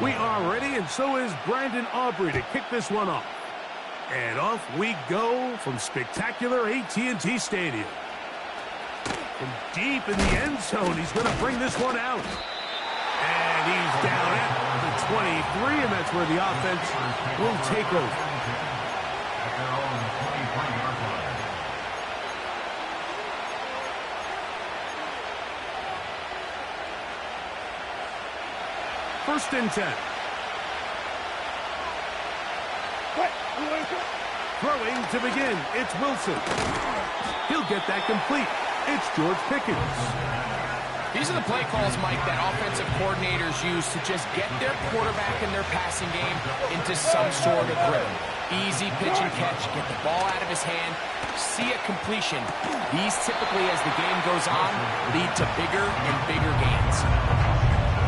We are ready, and so is Brandon Aubrey to kick this one off. And off we go from spectacular AT&T Stadium. From deep in the end zone, he's going to bring this one out. And he's down at the 23, and that's where the offense will take over. First and 10. Throwing to begin, it's Wilson. He'll get that complete. It's George Pickens. These are the play calls, Mike, that offensive coordinators use to just get their quarterback and their passing game into some sort of rhythm. Easy pitch and catch, get the ball out of his hand, see a completion. These typically, as the game goes on, lead to bigger and bigger gains.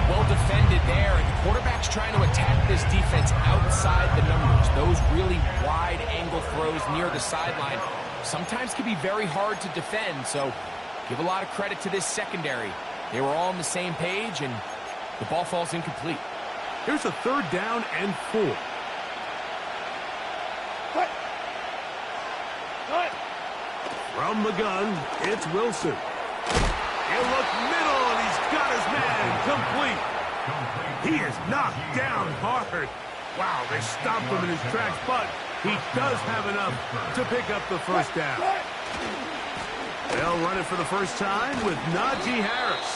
Well defended there, and the quarterback's trying to attack this defense outside the numbers. Those really wide angle throws near the sideline sometimes can be very hard to defend, so give a lot of credit to this secondary. They were all on the same page, and the ball falls incomplete. Here's a 3rd down and 4. From the gun, it's Wilson. He'll look middle, and he's got his man complete. He is knocked down hard. Wow, they stopped him in his tracks, but he does have enough to pick up the first down. They'll run it for the first time with Najee Harris,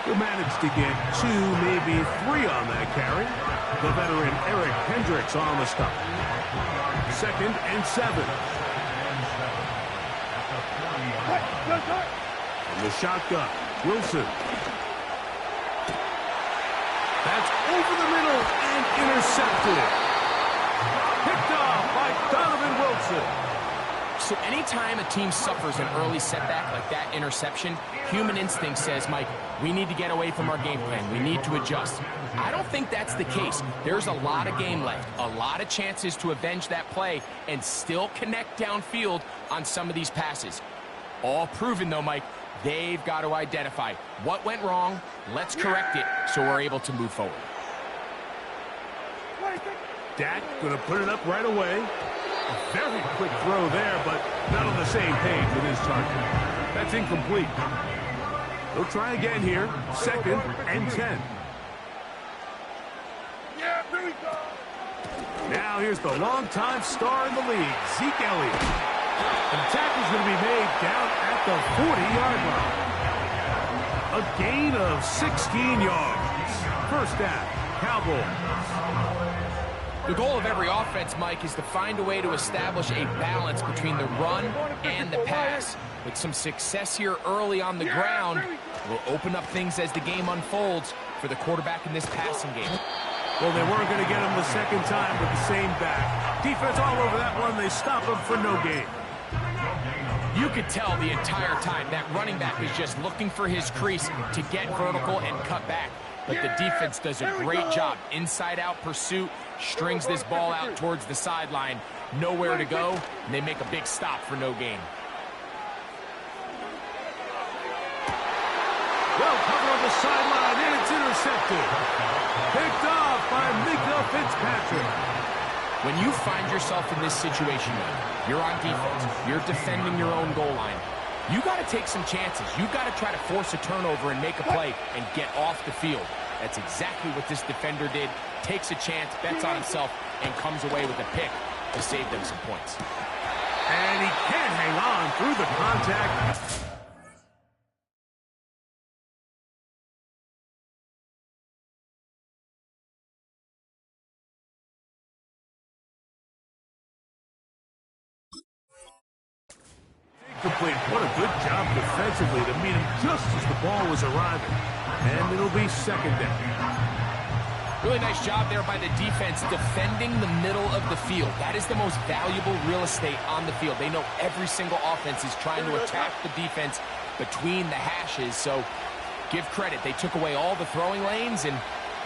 who managed to get 2, maybe 3 on that carry. The veteran Eric Hendricks on the stop. 2nd and 7. From the shotgun, Wilson. That's over the middle and intercepted. Picked off by Donovan Wilson. So anytime a team suffers an early setback like that interception, human instinct says, Mike, we need to get away from our game plan. We need to adjust. I don't think that's the case. There's a lot of game left, a lot of chances to avenge that play and still connect downfield on some of these passes. All proven, though, Mike, they've got to identify what went wrong, let's correct it so we're able to move forward. Dak going to put it up right away. A very quick throw there, but not on the same page with his target. That's incomplete. They'll try again here. 2nd and 10. Now here's the longtime star in the league, Zeke Elliott. And the tackle's going to be made down at the 40-yard line. A gain of 16 yards. First down, Cowboys. The goal of every offense, Mike, is to find a way to establish a balance between the run and the pass. With some success here early on the ground, will open up things as the game unfolds for the quarterback in this passing game. Well, they weren't going to get him the second time with the same back. Defense all over that one. They stop him for no gain. You could tell the entire time that running back is just looking for his crease to get vertical and cut back. But the defense does a great job. Inside-out pursuit, strings this ball out towards the sideline. Nowhere to go, and they make a big stop for no gain. Well covered on the sideline, and it's intercepted. Picked off by Mika Fitzpatrick. When you find yourself in this situation, you're on defense, you're defending your own goal line, you got to take some chances. You got to try to force a turnover and make a play and get off the field. That's exactly what this defender did. Takes a chance, bets on himself, and comes away with a pick to save them some points. And he can't hang on through the contact. Complete. What a good job defensively to meet him just as the ball was arriving. And it'll be 2nd down. Really nice job there by the defense defending the middle of the field. That is the most valuable real estate on the field. They know every single offense is trying to attack the defense between the hashes. So give credit. They took away all the throwing lanes, and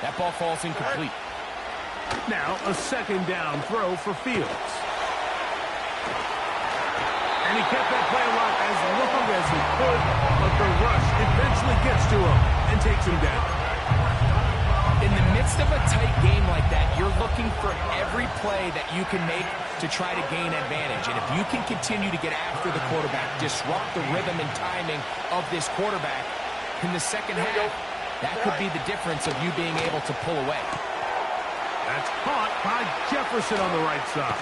that ball falls incomplete. Now a 2nd down throw for Fields. And he kept that play alive as long as he could, but the rush eventually gets to him and takes him down. You're looking for every play that you can make to try to gain advantage. And if you can continue to get after the quarterback, disrupt the rhythm and timing of this quarterback in the second half, that could be the difference of you being able to pull away. That's caught by Jefferson on the right side.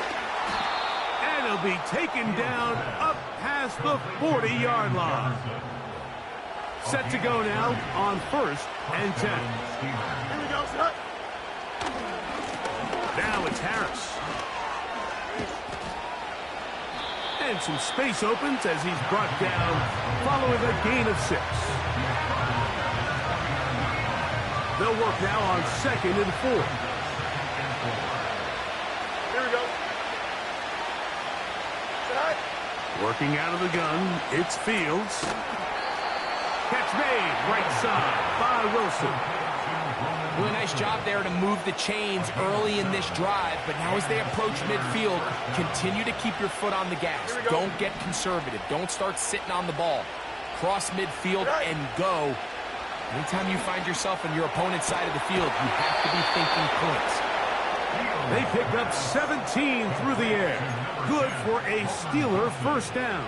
And he'll be taken down up past the 40-yard line. Set to go now on 1st and 10. Here we go, son. Now it's Harris. And some space opens as he's brought down following a gain of 6. They'll work now on 2nd and 4. Here we go. Working out of the gun, it's Fields. Catch made, right side by Wilson. Really nice job there to move the chains early in this drive, but now as they approach midfield, continue to keep your foot on the gas. Don't get conservative. Don't start sitting on the ball. Cross midfield and go. Anytime you find yourself on your opponent's side of the field, you have to be thinking points. They pick up 17 through the air. Good for a Steeler first down.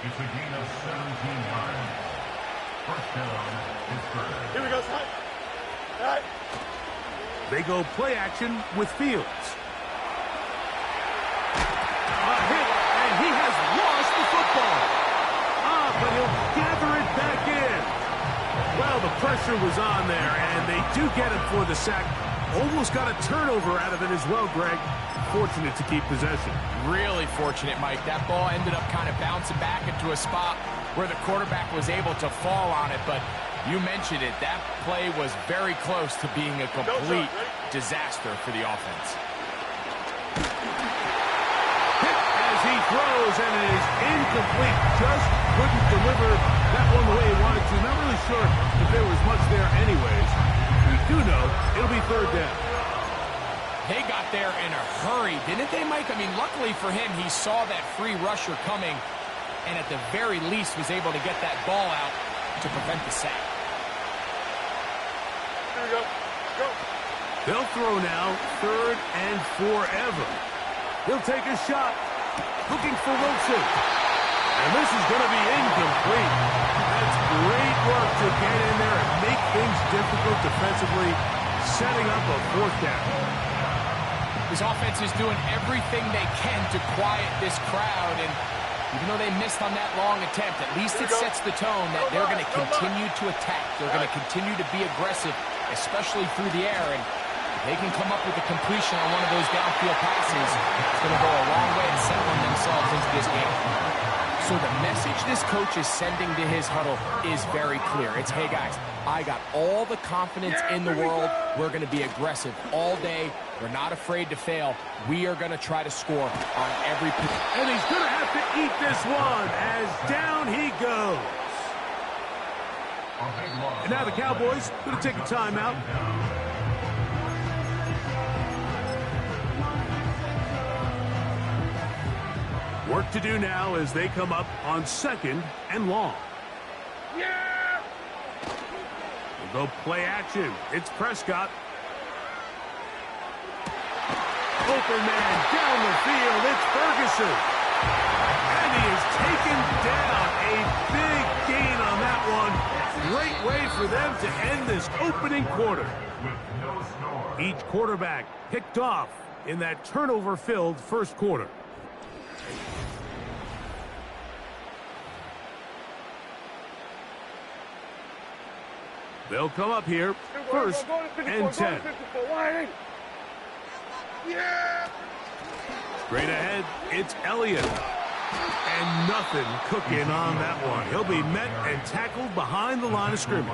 It's a gain of 17 yards. First down, Pittsburgh. Here we go, son. All right. They go play action with Fields. A hit, and he has lost the football. But he'll gather it back in. Well, the pressure was on there, and they do get it for the sack. Almost got a turnover out of it as well, Greg. Fortunate to keep possession. Really fortunate, Mike. That ball ended up kind of bouncing back into a spot where the quarterback was able to fall on it, but you mentioned it. That play was very close to being a complete disaster for the offense. Hit as he throws, and it is incomplete. Just couldn't deliver that one the way he wanted to. Not really sure if there was much there anyways. We do know it'll be 3rd down. They got there in a hurry, didn't they, Mike? I mean, luckily for him, he saw that free rusher coming, and at the very least was able to get that ball out to prevent the sack. Here we go. Go. They'll throw now 3rd and forever. He'll take a shot. Looking for Wilson. And this is going to be incomplete. That's great work to get in there and make things difficult defensively, setting up a 4th down. This offense is doing everything they can to quiet this crowd, and even though they missed on that long attempt, at least it sets the tone that they're going to continue to attack. They're going to continue to be aggressive, especially through the air, and if they can come up with a completion on one of those downfield passes, it's going to go a long way in settling themselves into this game. So the message this coach is sending to his huddle is very clear. It's, hey guys, I got all the confidence in the world. We're going to be aggressive all day. We're not afraid to fail. We are going to try to score on every play. And he's going to have to eat this one as down he goes. And now the Cowboys going to take a timeout. Work to do now as they come up on 2nd and long. Yeah! They'll go play action. It's Prescott. Open man down the field. It's Ferguson. And he is taken down. A big gain on that one. Great way for them to end this opening quarter. Each quarterback picked off in that turnover-filled first quarter. They'll come up here, 1st and 10. Yeah! Straight ahead, it's Elliott. And nothing cooking on that one. He'll be met and tackled behind the line of scrimmage.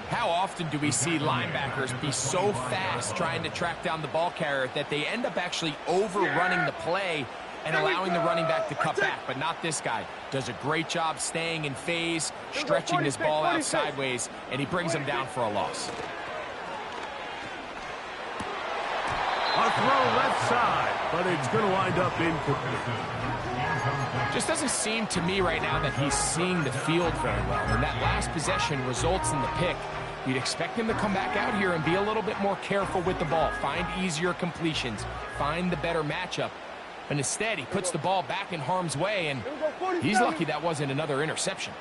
How often do we see linebackers be so fast trying to track down the ball carrier that they end up actually overrunning the play and allowing the running back to cut back? But not this guy. Does a great job staying in phase, stretching this ball out sideways, and he brings him down for a loss. A throw left side, but it's going to wind up incomplete. Just doesn't seem to me right now that he's seeing the field very well. And that last possession results in the pick. You'd expect him to come back out here and be a little bit more careful with the ball, find easier completions, find the better matchup. But instead, he puts the ball back in harm's way, and he's lucky that wasn't another interception.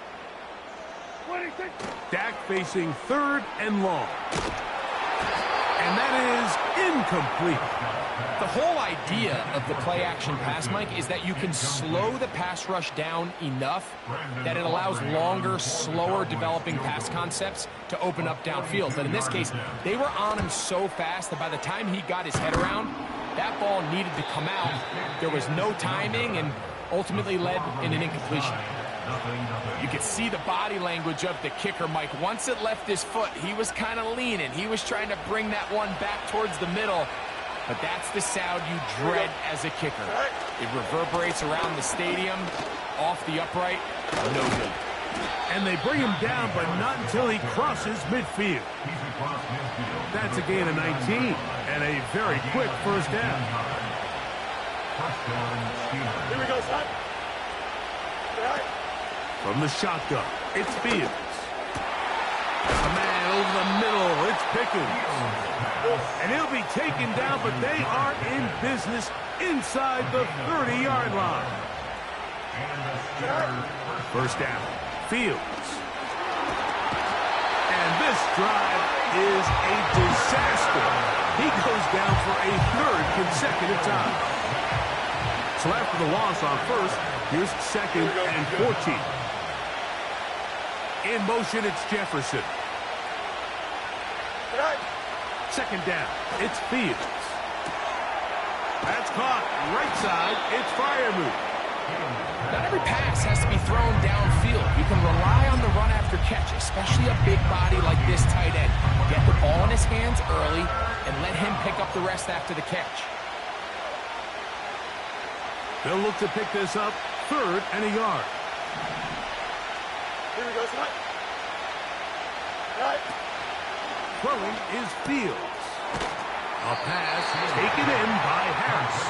Dak facing third and long. And that is incomplete. The whole idea of the play-action pass, Mike, is that you can slow the pass rush down enough that it allows longer, slower developing pass concepts to open up downfield. But in this case, they were on him so fast that by the time he got his head around, that ball needed to come out. There was no timing and ultimately led in an incompletion. You could see the body language of the kicker, Mike. Once it left his foot, he was kind of leaning. He was trying to bring that one back towards the middle. But that's the sound you dread as a kicker. It reverberates around the stadium, off the upright, no good. And they bring him down, but not until he crosses midfield. That's a gain of 19 and a very quick first down. Here we go, son. From the shotgun, it's Fields. A man over the middle, it's Pickens. And he'll be taken down, but they are in business inside the 30-yard line. First down, Fields. And this drive is a disaster. He goes down for a third consecutive time. So after the loss on first, here's second and 14. In motion, it's Jefferson. Second down, it's Fields. That's caught. Right side, it's Freiermuth. Not every pass has to be thrown downfield. You can rely on the run after catch, especially a big body like this tight end. Get the ball in his hands early and let him pick up the rest after the catch. They'll look to pick this up, third and a yard. Here we go, son. Throwing is Fields. A pass taken in by Harris.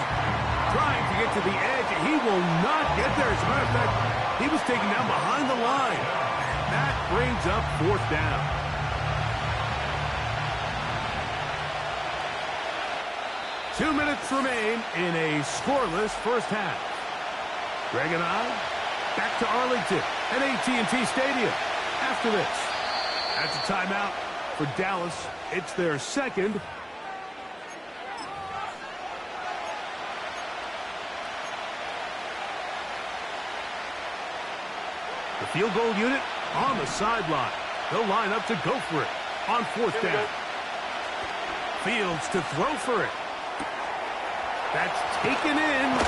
Trying to get to the edge. He will not get there. As a matter of fact, he was taken down behind the line. And that brings up fourth down. Two minutes remain in a scoreless first half. Greg and I back to Arlington at AT&T Stadium after this. That's a timeout for Dallas. It's their second. The field goal unit on the sideline. They'll line up to go for it on fourth down. Fields to throw for it. That's taken in.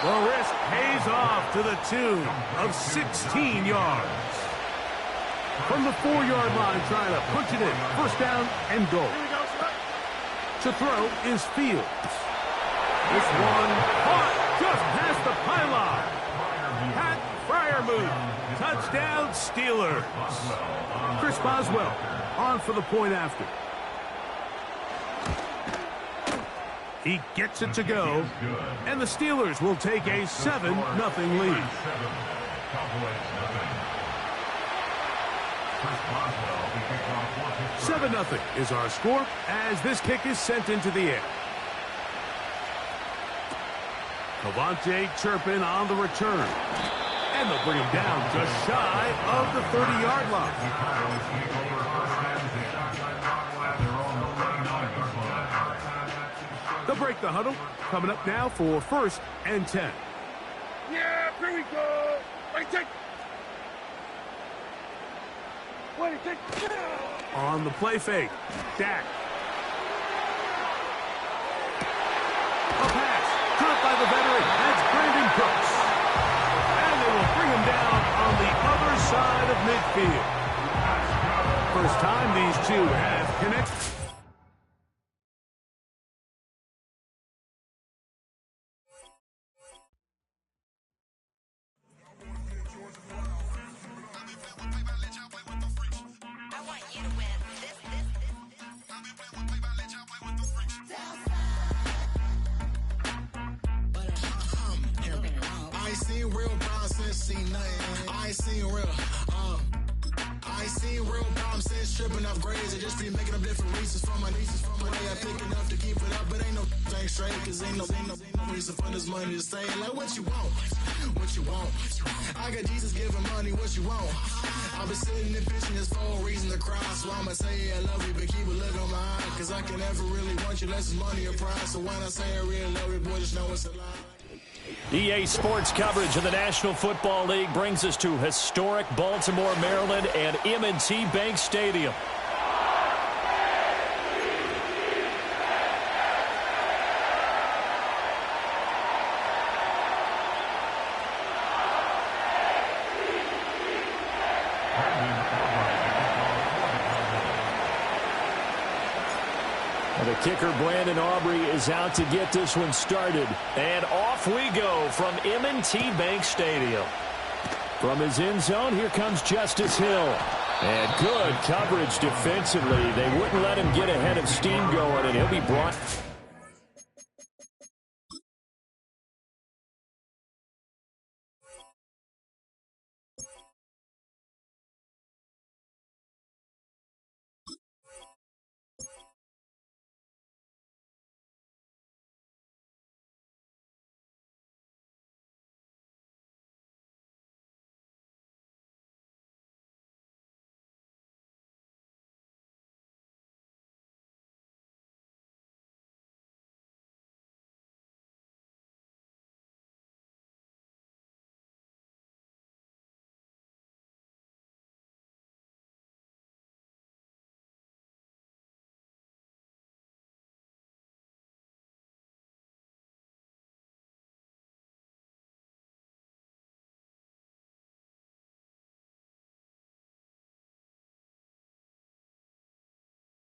The risk pays off to the tune of 16 yards. From the 4-yard line, trying to punch it in. First down and goal. To throw is Fields. This one caught just past the pylon. Pat Freiermuth. Touchdown Steelers. Chris Boswell on for the point after. He gets it to go, and the Steelers will take a 7-0 lead. 7-0 is our score as this kick is sent into the air. Cavante Turpin on the return. And they'll bring him down just shy of the 30-yard line. They'll break the huddle. Coming up now for first and 10. Yeah, here we go. Take. On the play fake, Dak. A pass, caught by the veteran. That's Brandon Cooks. And they will bring him down on the other side of midfield. First time these two have connected. I ain't seen real problems since bitch tripping off grades. I just be making up different reasons for my nieces. From my way I pick it up to keep it up, but ain't no thing straight. Cause ain't no reason for this money to stay. Like what you want, what you want. I got Jesus giving money, what you want. I've been sitting and pitching this for a reason to cry. So I'ma say I love you, but keep a look on my eye. Cause I can never really want you unless it's money or pride. So when I say I really love you, boy, just know it's a lie. EA Sports coverage of the National Football League brings us to historic Baltimore, Maryland, and M&T Bank Stadium. The kicker, Brandon Aubrey, is out to get this one started. And off we go from M&T Bank Stadium. From his end zone, here comes Justice Hill. And good coverage defensively. They wouldn't let him get ahead of steam going, and he'll be brought...